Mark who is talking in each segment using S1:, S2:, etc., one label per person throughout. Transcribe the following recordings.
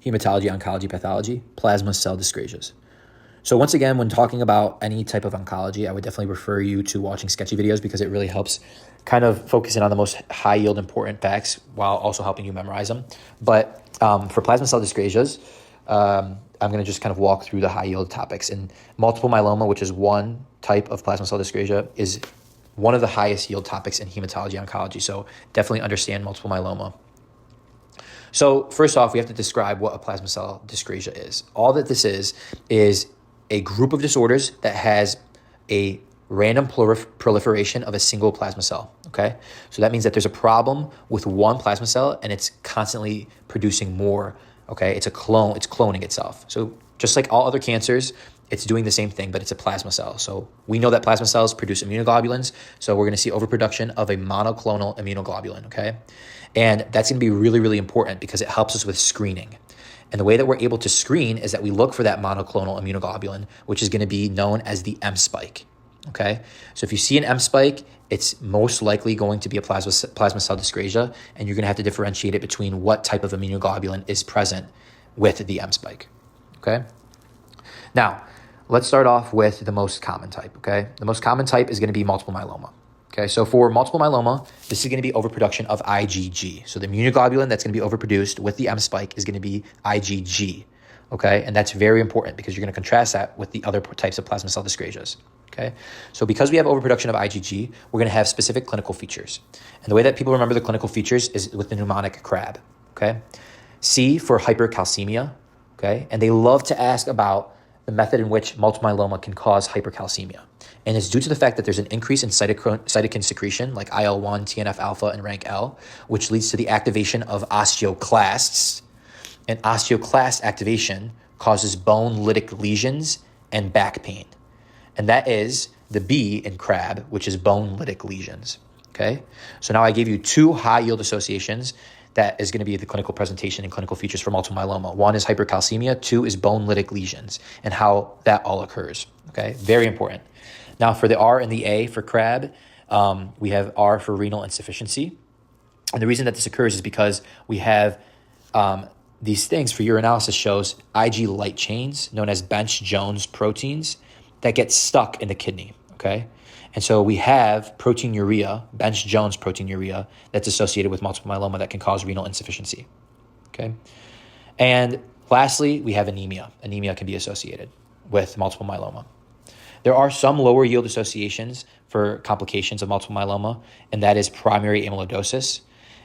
S1: hematology, oncology, pathology, plasma cell dyscrasias. So once again, when talking about any type of oncology, I would definitely refer you to watching sketchy videos because it really helps kind of focus in on the most high yield important facts while also helping you memorize them. But for plasma cell dyscrasias, I'm going to just kind of walk through the high yield topics. And multiple myeloma, which is one type of plasma cell dyscrasia, is one of the highest yield topics in hematology oncology. So definitely understand multiple myeloma. So first off, we have to describe what a plasma cell dyscrasia is. All that this is a group of disorders that has a random proliferation of a single plasma cell, okay? So that means that there's a problem with one plasma cell and it's constantly producing more, okay? It's cloning itself. So just like all other cancers, it's doing the same thing, but it's a plasma cell. So we know that plasma cells produce immunoglobulins, so we're gonna see overproduction of a monoclonal immunoglobulin, okay? And that's gonna be really, really important because it helps us with screening. And the way that we're able to screen is that we look for that monoclonal immunoglobulin, which is going to be known as the M spike. Okay, so if you see an M spike, it's most likely going to be a plasma cell dyscrasia, and you're going to have to differentiate it between what type of immunoglobulin is present with the M spike. Okay, now let's start off with the most common type. Okay, the most common type is going to be multiple myeloma. Okay, so for multiple myeloma, this is going to be overproduction of IgG. So the immunoglobulin that's going to be overproduced with the M spike is going to be IgG. Okay, and that's very important because you're going to contrast that with the other types of plasma cell dyscrasias. Okay, so because we have overproduction of IgG, we're going to have specific clinical features. And the way that people remember the clinical features is with the mnemonic CRAB. Okay, C for hypercalcemia. Okay, and they love to ask about the method in which multiple myeloma can cause hypercalcemia. And it's due to the fact that there's an increase in cytokine secretion like IL-1, TNF-alpha, and RANK-L, which leads to the activation of osteoclasts. And osteoclast activation causes bone lytic lesions and back pain. And that is the B in CRAB, which is bone lytic lesions. Okay? So now I gave you two high yield associations that is going to be the clinical presentation and clinical features for multiple myeloma. One is hypercalcemia, two is bone lytic lesions, and how that all occurs. Okay? Very important. Now, for the R and the A for CRAB, we have R for renal insufficiency. And the reason that this occurs is because we have these things for urinalysis shows Ig light chains, known as Bench-Jones proteins, that get stuck in the kidney, okay? And so we have proteinuria, Bench-Jones proteinuria, that's associated with multiple myeloma that can cause renal insufficiency, okay? And lastly, we have anemia. Anemia can be associated with multiple myeloma. There are some lower yield associations for complications of multiple myeloma, and that is primary amyloidosis.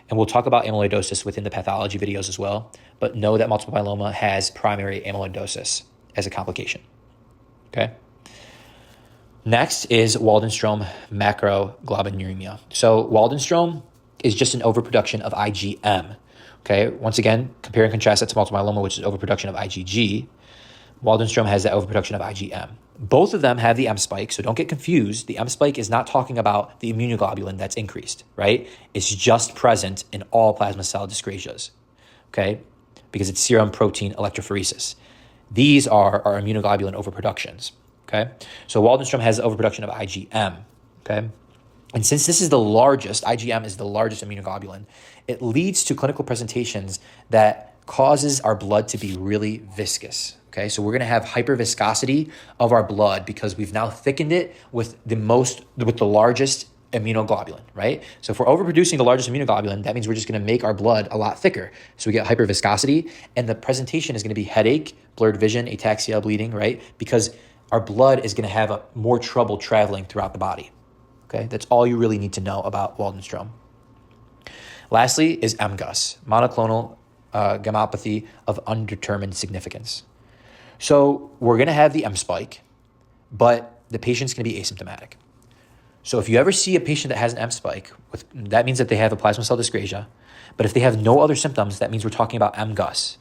S1: And we'll talk about amyloidosis within the pathology videos as well, but know that multiple myeloma has primary amyloidosis as a complication, okay? Next is Waldenstrom macroglobulinemia. So Waldenstrom is just an overproduction of IgM, okay? Once again, compare and contrast that to multiple myeloma, which is overproduction of IgG. Waldenstrom has that overproduction of IgM. Both of them have the M spike, so don't get confused. The M spike is not talking about the immunoglobulin that's increased, right? It's just present in all plasma cell dyscrasias, okay? Because it's serum protein electrophoresis. These are our immunoglobulin overproductions, okay? So Waldenstrom has overproduction of IgM, okay? And since this is the largest, IgM is the largest immunoglobulin, it leads to clinical presentations that causes our blood to be really viscous. Okay, so we're going to have hyperviscosity of our blood because we've now thickened it with the largest immunoglobulin, right? So if we're overproducing the largest immunoglobulin, that means we're just going to make our blood a lot thicker. So we get hyperviscosity, and the presentation is going to be headache, blurred vision, ataxia, bleeding, right? Because our blood is going to have more trouble traveling throughout the body. Okay, that's all you really need to know about Waldenstrom. Lastly is MGUS, monoclonal gammopathy of undetermined significance. So we're going to have the M spike, but the patient's going to be asymptomatic. So if you ever see a patient that has an M spike, that means that they have a plasma cell dyscrasia. But if they have no other symptoms, that means we're talking about MGUS.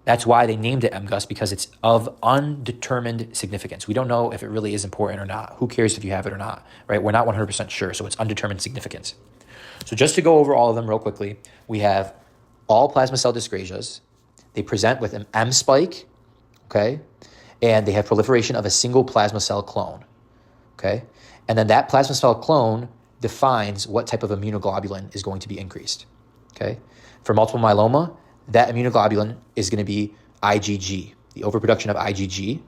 S1: That's why they named it MGUS, because it's of undetermined significance. We don't know if it really is important or not. Who cares if you have it or not, right? We're not 100% sure, so it's undetermined significance. So just to go over all of them real quickly, we have all plasma cell dyscrasias. They present with an M spike, okay? And they have proliferation of a single plasma cell clone, okay? And then that plasma cell clone defines what type of immunoglobulin is going to be increased, okay? For multiple myeloma, that immunoglobulin is going to be IgG, the overproduction of IgG.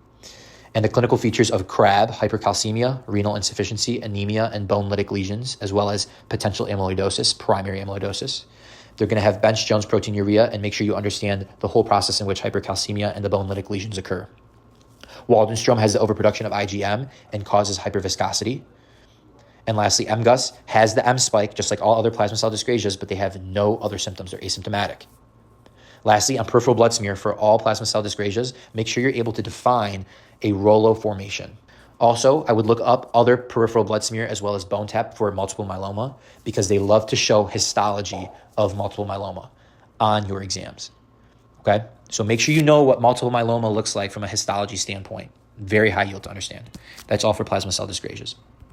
S1: And the clinical features of CRAB, hypercalcemia, renal insufficiency, anemia, and bone lytic lesions, as well as potential amyloidosis, primary amyloidosis. They're going to have Bench-Jones proteinuria, and make sure you understand the whole process in which hypercalcemia and the bone lytic lesions occur. Waldenstrom has the overproduction of IgM and causes hyperviscosity. And lastly, MGUS has the M spike, just like all other plasma cell dyscrasias, but they have no other symptoms. They're asymptomatic. Lastly, on peripheral blood smear for all plasma cell dyscrasias, make sure you're able to define a Rollo formation. Also, I would look up other peripheral blood smear as well as bone tap for multiple myeloma, because they love to show histology of multiple myeloma on your exams. Okay? So make sure you know what multiple myeloma looks like from a histology standpoint. Very high yield to understand. That's all for plasma cell dyscrasias.